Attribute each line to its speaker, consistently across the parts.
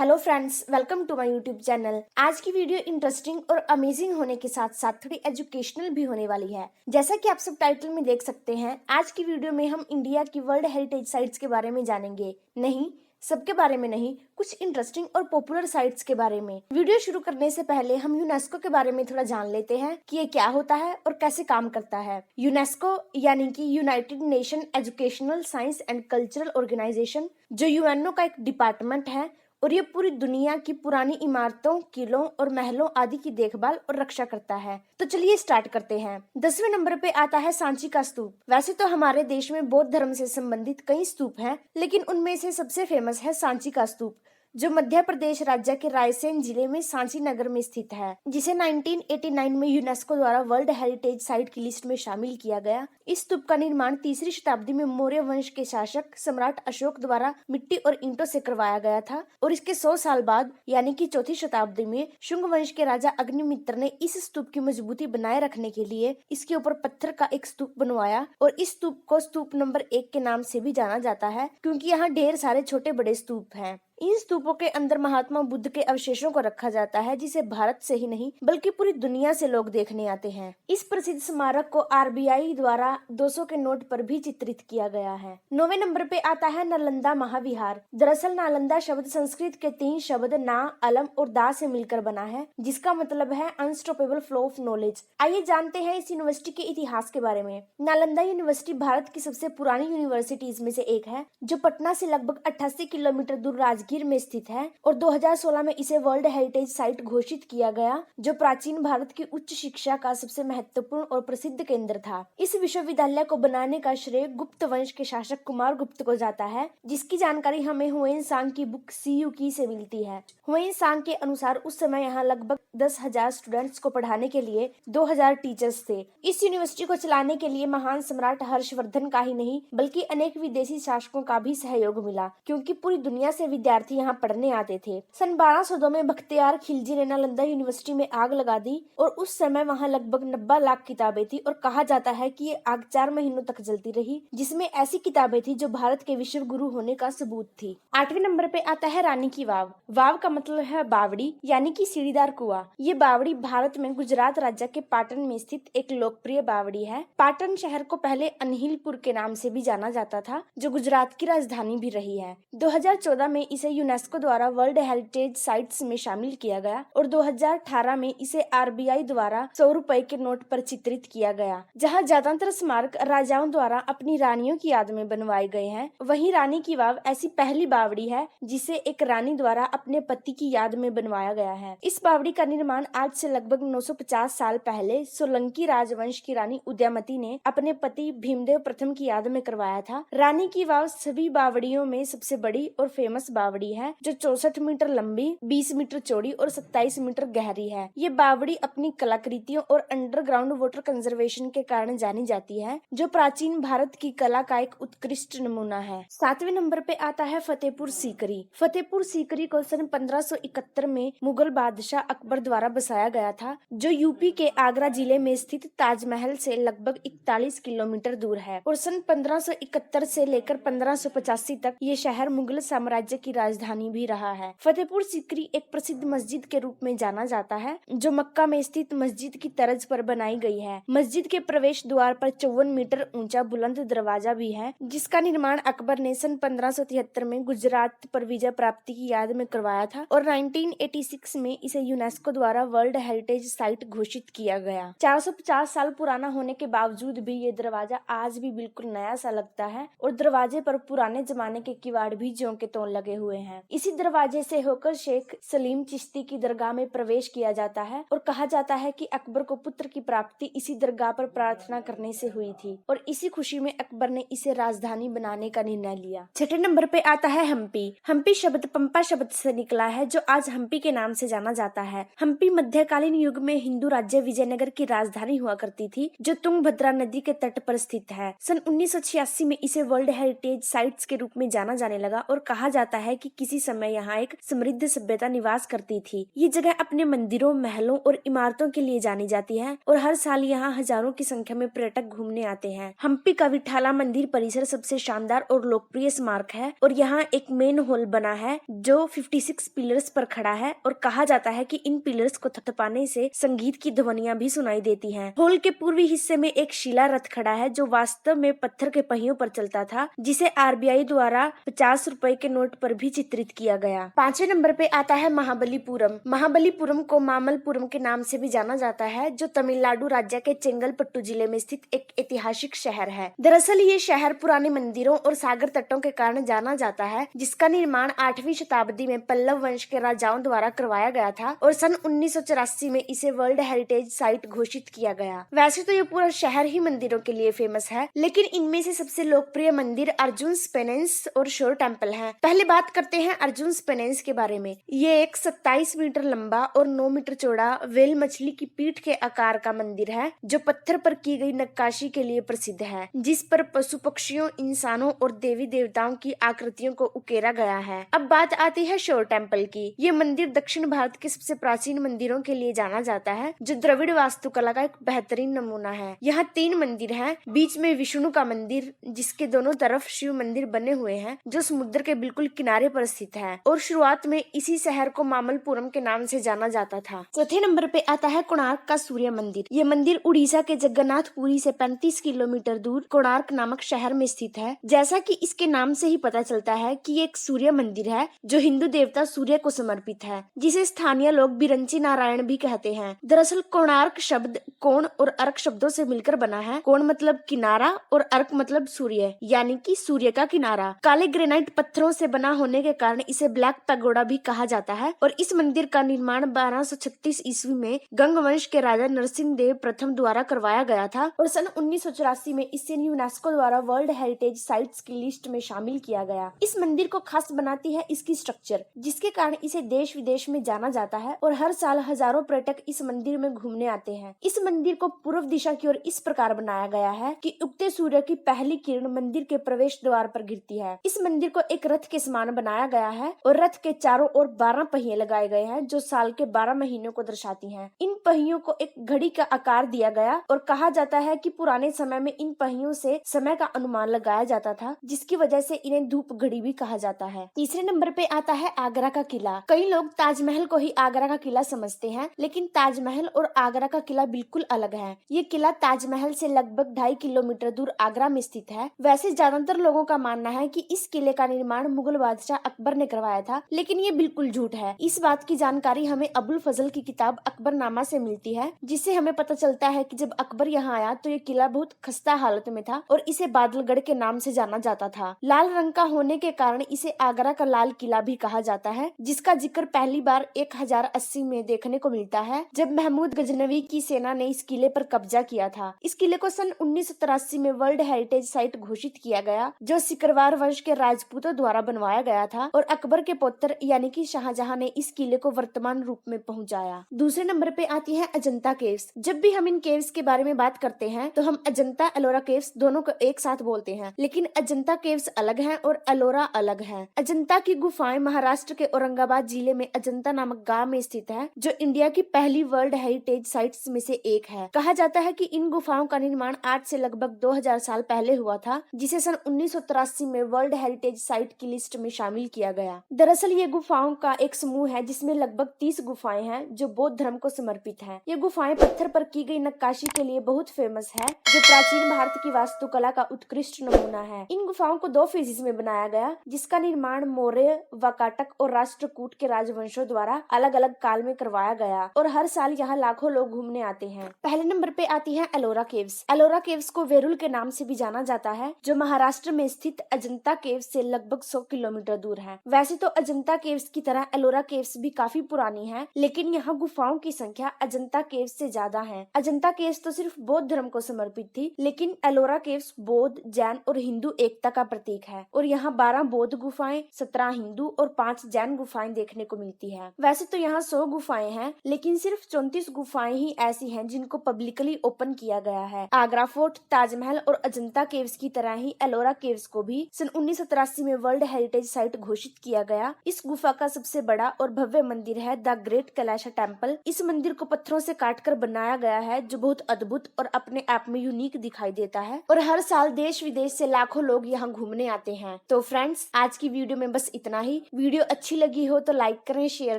Speaker 1: Hello friends, welcome to my YouTube channel. आज की video interesting और अमेजिंग होने के साथ साथ थोड़ी एजुकेशनल भी होने वाली है। जैसा कि आप सब टाइटल में देख सकते हैं, आज की वीडियो में हम इंडिया की वर्ल्ड हेरिटेज साइट्स के बारे में जानेंगे। नहीं, सबके बारे में नहीं, कुछ इंटरेस्टिंग और पॉपुलर साइट्स के बारे में। वीडियो शुरू करने से पहले हम यूनेस्को के बारे में थोड़ा जान लेते हैं कि ये क्या होता है और कैसे काम करता है। यूनेस्को यानी कि United Nation Educational Science and Cultural Organization, जो यूएनओ का एक डिपार्टमेंट है और ये पूरी दुनिया की पुरानी इमारतों, किलों और महलों आदि की देखभाल और रक्षा करता है। तो चलिए स्टार्ट करते हैं। 10वें नंबर पे आता है सांची का स्तूप। वैसे तो हमारे देश में बौद्ध धर्म से संबंधित कई स्तूप हैं, लेकिन उनमें से सबसे फेमस है सांची का स्तूप, जो मध्य प्रदेश राज्य के रायसेन जिले में सांची नगर में स्थित है, जिसे 1989 में यूनेस्को द्वारा वर्ल्ड हेरिटेज साइट की लिस्ट में शामिल किया गया। इस स्तूप का निर्माण 3री शताब्दी में मौर्य वंश के शासक सम्राट अशोक द्वारा मिट्टी और ईंटों से करवाया गया था और इसके 100 साल बाद यानी कि 4ठी शताब्दी में शुंग वंश के राजा अग्निमित्र ने इस स्तूप की मजबूती बनाए रखने के लिए इसके ऊपर पत्थर का एक स्तूप बनवाया और इस स्तूप को स्तूप नंबर 1 के नाम से भी जाना जाता है, क्योंकि यहाँ ढेर सारे छोटे बड़े स्तूप हैं। इन स्तूपों के अंदर महात्मा बुद्ध के अवशेषों को रखा जाता है, जिसे भारत से ही नहीं बल्कि पूरी दुनिया से लोग देखने आते हैं। इस प्रसिद्ध स्मारक को आरबीआई द्वारा 200 के नोट पर भी चित्रित किया गया है। 9वें नंबर पे आता है नालंदा महाविहार। दरअसल नालंदा शब्द संस्कृत के 3 शब्द ना, अलम और दा से मिलकर बना है, जिसका मतलब है अनस्टॉपेबल फ्लो ऑफ नॉलेज। आइए जानते हैं इस यूनिवर्सिटी के इतिहास के बारे में। नालंदा यूनिवर्सिटी भारत की सबसे पुरानी यूनिवर्सिटीज में से एक है, जो पटना से लगभग 88 किलोमीटर दूर राजगीर में स्थित है और 2016 में इसे वर्ल्ड हेरिटेज साइट घोषित किया गया, जो प्राचीन भारत की उच्च शिक्षा का सबसे महत्वपूर्ण और प्रसिद्ध केंद्र था। इस विश्वविद्यालय को बनाने का श्रेय गुप्त वंश के शासक कुमार गुप्त को जाता है, जिसकी जानकारी हमें हुएन सांग की बुक सीयूकी से मिलती है। हुएन सांग के अनुसार उस समय यहाँ लगभग 10,000 स्टूडेंट्स को पढ़ाने के लिए 2,000 टीचर्स थे। इस यूनिवर्सिटी को चलाने के लिए महान सम्राट हर्षवर्धन का ही नहीं बल्कि अनेक विदेशी शासकों का भी सहयोग मिला, क्योंकि पूरी दुनिया से विद्यार्थी यहाँ पढ़ने आते थे। सन 1202 में बख्तियार खिलजी ने नालंदा यूनिवर्सिटी में आग लगा दी और उस समय वहाँ लगभग 90 लाख किताबें थी और कहा जाता है कि ये आग 4 महीनों तक जलती रही, जिसमें ऐसी किताबें थी जो भारत के विश्व गुरु होने का सबूत थी। 8वें नंबर पे आता है रानी की वाव। वाव का मतलब है बावड़ी यानी कि सीढ़ीदार कुआं। ये बावड़ी भारत में गुजरात राज्य के पाटन में स्थित एक लोकप्रिय बावड़ी है। पाटन शहर को पहले अनहिलपुर के नाम से भी जाना जाता था, जो गुजरात की राजधानी भी रही है। 2014 में इसे यूनेस्को द्वारा वर्ल्ड हेरिटेज साइट्स में शामिल किया गया और 2018 में इसे आरबीआई द्वारा 100 रुपए के नोट पर चित्रित किया गया। जहां ज्यादातर स्मारक राजाओं द्वारा अपनी रानियों की याद में बनवाए गए हैं, वहीं रानी की वाव ऐसी पहली बावड़ी है जिसे एक रानी द्वारा अपने पति की याद में बनवाया गया है। इस बावड़ी का निर्माण आज से लगभग 950 साल पहले सोलंकी राजवंश की रानी उदयमती ने अपने पति भीमदेव प्रथम की याद में करवाया था। रानी की वाव सभी बावड़ियों में सबसे बड़ी और फेमस बावड़ी है, जो 64 मीटर लंबी, 20 मीटर चौड़ी और 27 मीटर गहरी है। ये बावड़ी अपनी कलाकृतियों और अंडरग्राउंड वाटर कंजर्वेशन के कारण जानी जाती है, जो प्राचीन भारत की कला का एक उत्कृष्ट नमूना है। 7वें नंबर पे आता है फतेहपुर सीकरी। फतेहपुर सीकरी को सन 1571 में मुगल बादशाह अकबर द्वारा बसाया गया था, जो यूपी के आगरा जिले में स्थित ताजमहल से लगभग 41 किलोमीटर दूर है और सन 1571 से लेकर 1585 तक ये शहर मुगल साम्राज्य की राजधानी भी रहा है। फतेहपुर सीकरी एक प्रसिद्ध मस्जिद के रूप में जाना जाता है, जो मक्का में स्थित मस्जिद की तर्ज पर बनाई गई है। मस्जिद के प्रवेश द्वार पर 54 मीटर ऊंचा बुलंद दरवाजा भी है, जिसका निर्माण अकबर ने सन 1573 में गुजरात पर विजय प्राप्ति की याद में करवाया था और 1986 में इसे यूनेस्को द्वारा वर्ल्ड हेरिटेज साइट घोषित किया गया। 450 साल पुराना होने के बावजूद भी ये दरवाजा आज भी बिल्कुल नया सा लगता है और दरवाजे पर पुराने जमाने के किवाड़ भी ज्यों के त्यों लगे हुए हैं। इसी दरवाजे से होकर शेख सलीम चिश्ती की दरगाह में प्रवेश किया जाता है और कहा जाता है कि अकबर को पुत्र की प्राप्ति इसी दरगाह पर प्रार्थना करने से हुई थी और इसी खुशी में अकबर ने इसे राजधानी बनाने का निर्णय लिया। 6ठे नंबर पे आता है हम्पी। हम्पी शब्द पंपा शब्द से निकला है, जो आज हम्पी के नाम से जाना जाता है। हम्पी मध्यकालीन युग में हिंदू राज्य विजयनगर की राजधानी हुआ करती थी, जो तुंगभद्रा नदी के तट पर स्थित है। सन 1986 में इसे वर्ल्ड हेरिटेज साइट्स के रूप में जाना जाने लगा और कहा जाता है कि किसी समय यहाँ एक समृद्ध सभ्यता निवास करती थी। ये जगह अपने मंदिरों, महलों और इमारतों के लिए जानी जाती है और हर साल यहाँ हजारों की संख्या में पर्यटक घूमने आते हैं। हम्पी का विठाला मंदिर परिसर सबसे शानदार और लोकप्रिय स्मारक है और यहाँ एक मेन हॉल बना है जो 56 पिलर्स पर खड़ा है और कहा जाता है कि इन पिलर्स को थपथपाने से संगीत की ध्वनियां भी सुनाई देती हैं। हॉल के पूर्वी हिस्से में एक शिला रथ खड़ा है जो वास्तव में पत्थर के पहियों पर चलता था, जिसे आरबीआई द्वारा 50 रुपए के नोट पर भी चित्रित किया गया। 5वें नंबर पे आता है महाबलीपुरम। महाबलीपुरम को मामल्लपुरम के नाम से भी जाना जाता है, जो तमिलनाडु राज्य के चेंगलपट्टू जिले में स्थित एक ऐतिहासिक शहर है। दरअसल ये शहर पुराने मंदिरों और सागर तटों के कारण जाना जाता है, जिसका निर्माण 8वीं शताब्दी में पल्लव वंश के राजाओं द्वारा करवाया गया था और सन 1984 में इसे वर्ल्ड हेरिटेज साइट घोषित किया गया। वैसे तो ये पूरा शहर ही मंदिरों के लिए फेमस है, लेकिन इनमें से सबसे लोकप्रिय मंदिर अर्जुन पेनेंस और शोर टेम्पल है। पहले बात करते हैं अर्जुन पेनेंस के बारे में। ये एक 27 मीटर लंबा और 9 मीटर चौड़ा वेल मछली की पीठ के आकार का मंदिर है, जो पत्थर पर की गई नक्काशी के लिए प्रसिद्ध है, जिस पर पशु पक्षियों, इंसानों और देवी देवताओं की आकृतियों को उकेरा गया है। अब बात आती है शोर टेम्पल की। ये मंदिर दक्षिण भारत के सबसे प्राचीन मंदिरों के लिए जाना जाता है, जो द्रविड़ वास्तुकला का एक बेहतरीन नमूना है। यहाँ 3 मंदिर हैं। बीच में विष्णु का मंदिर, जिसके दोनों तरफ शिव मंदिर बने हुए हैं, जो समुद्र के बिल्कुल किनारे पर स्थित है और शुरुआत में इसी शहर को मामल्लपुरम के नाम से जाना जाता था। चौथे नंबर पे आता है कोणार्क का सूर्य मंदिर। ये मंदिर उड़ीसा के जगन्नाथपुरी से 35 किलोमीटर दूर कोणार्क नामक शहर में स्थित है। जैसा कि इसके नाम से ही पता चलता है कि ये एक सूर्य मंदिर है, जो हिंदू देवता सूर्य को समर्पित है, जिसे स्थानीय लोग बिरंची नारायण भी कहते हैं। दरअसल कोणार्क शब्द कोण और अर्क शब्दों से मिलकर बना है। कोण मतलब किनारा और अर्क मतलब सूर्य, यानी कि सूर्य का किनारा। काले ग्रेनाइट पत्थरों से बना होने के कारण इसे ब्लैक पैगोडा भी कहा जाता है और इस मंदिर का निर्माण 1236 ईस्वी में गंग वंश के राजा नरसिंह देव प्रथम द्वारा करवाया गया था और सन 1984 में इसे यूनेस्को द्वारा वर्ल्ड हेरिटेज साइट्स की लिस्ट में शामिल किया गया। इस मंदिर को खास बनाती है इसकी स्ट्रक्चर, जिसके कारण इसे देश विदेश में जाना जाता है और हर साल हजारों पर्यटक इस मंदिर में घूमने आते हैं। इस मंदिर को पूर्व दिशा की ओर इस प्रकार बनाया गया है कि उगते सूर्य की पहली किरण मंदिर के प्रवेश द्वार पर गिरती है। इस मंदिर को एक रथ के समान बनाया गया है और रथ के चारों ओर 12 पहिए लगाए गए हैं, जो साल के 12 महीनों को दर्शाती हैं। इन पहियों को एक घड़ी का आकार दिया गया और कहा जाता है कि पुराने समय में इन पहियों से समय का अनुमान लगाया जाता था, जिसकी वजह से इन्हें धूप घड़ी भी कहा जाता है। तीसरे नंबर पे आता है आगरा का किला। कई लोग ताजमहल को ही आगरा का किला समझते हैं, लेकिन ताजमहल और आगरा का किला बिल्कुल अलग है। ये किला ताजमहल से लगभग 2.5 किलोमीटर दूर आगरा में स्थित है। वैसे ज्यादातर लोगों का मानना है कि इस किले का निर्माण मुगल बादशाह अकबर ने करवाया था, लेकिन ये बिल्कुल झूठ है। इस बात की जानकारी हमें अबुल फजल की किताब अकबरनामा से मिलती है, जिससे हमें पता चलता है कि जब अकबर यहाँ आया तो ये किला बहुत खस्ता हालत में था और इसे बादलगढ़ के नाम से जाना जाता था। लाल रंग का होने के कारण इसे आगरा का लाल किला भी कहा जाता है, जिसका जिक्र पहली बार 1080 में देखने को मिलता है, जब महमूद गजनवी की सेना ने इस किले पर कब्जा किया था। इस किले को सन 1983 में वर्ल्ड हेरिटेज साइट घोषित किया गया, जो सिकरवार वंश के राजपूतों द्वारा बनवाया गया था और अकबर के पुत्र यानी कि शाहजहां ने इस किले को वर्तमान रूप में पहुंचाया। दूसरे नंबर पे आती है अजंता केव्स। जब भी हम इन केव्स के बारे में बात करते हैं तो हम अजंता एलोरा केव्स दोनों को एक साथ बोलते हैं, लेकिन अजंता केव्स अलग हैं और एलोरा अलग है। अजंता की गुफाएं महाराष्ट्र के औरंगाबाद जिले में अजंता नामक गांव में स्थित है, जो इंडिया की पहली वर्ल्ड हेरिटेज साइट्स में से एक है। कहा जाता है कि इन गुफाओं का निर्माण आज से लगभग 2000 साल पहले हुआ था, जिसे सन 1983 में वर्ल्ड हेरिटेज साइट की लिस्ट में शामिल किया गया। दरअसल ये गुफाओं का एक समूह है, जिसमें लगभग 30 गुफाएं हैं जो बौद्ध धर्म को समर्पित है। ये गुफाएं पत्थर पर की गई नक्काशी के लिए बहुत फेमस है, जो प्राचीन भारत की वास्तुकला का उत्कृष्ट नमूना है। इन गुफाओं को 2 फेजेस में बनाया गया, जिसका निर्माण मौर्य, वाकाटक और राष्ट्रकूट के राजवंशों द्वारा अलग अलग काल में करवाया गया और हर साल यहाँ लाखों लोग घूमने आते हैं। पहले नंबर पे आती है एलोरा केव्स। एलोरा केव्स को वेरुल के नाम से भी जाना जाता है, जो महाराष्ट्र में स्थित अजंता केव्स से लगभग 100 किलोमीटर दूर है। वैसे तो अजंता केव्स की तरह एलोरा केव्स भी काफी पुरानी है, लेकिन यहाँ गुफाओं की संख्या अजंता केव्स से ज्यादा है। अजंता केव्स तो सिर्फ बौद्ध धर्म को समर्पित थी, लेकिन एलोरा केव्स बौद्ध, जैन और हिंदू एकता का प्रतीक है और यहाँ 12 बौद्ध गुफाएं, 17 हिंदू और 5 जैन गुफाएं देखने को मिलती है। वैसे तो यहाँ 100 गुफाएं हैं, लेकिन सिर्फ 34 गुफाएं ही ऐसी हैं जिनको पब्लिकली ओपन किया गया है। आगरा फोर्ट, ताजमहल और अजंता केव्स की तरह ही एलोरा केव्स को भी सन 1983 में वर्ल्ड हेरिटेज साइट साइट घोषित किया गया। इस गुफा का सबसे बड़ा और भव्य मंदिर है द ग्रेट कैलाशा टेम्पल। इस मंदिर को पत्थरों से काटकर बनाया गया है, जो बहुत अद्भुत और अपने आप में यूनिक दिखाई देता है और हर साल देश विदेश से लाखों लोग यहाँ घूमने आते हैं। तो फ्रेंड्स, आज की वीडियो में बस इतना ही। वीडियो अच्छी लगी हो तो लाइक करें, शेयर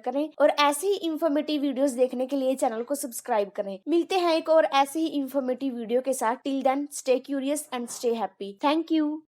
Speaker 1: करें और ऐसे ही इंफॉर्मेटिव वीडियोस देखने के लिए चैनल को सब्सक्राइब करें। मिलते हैं एक और ऐसे ही इंफॉर्मेटिव वीडियो के साथ। Till then, stay curious and stay happy. Thank you.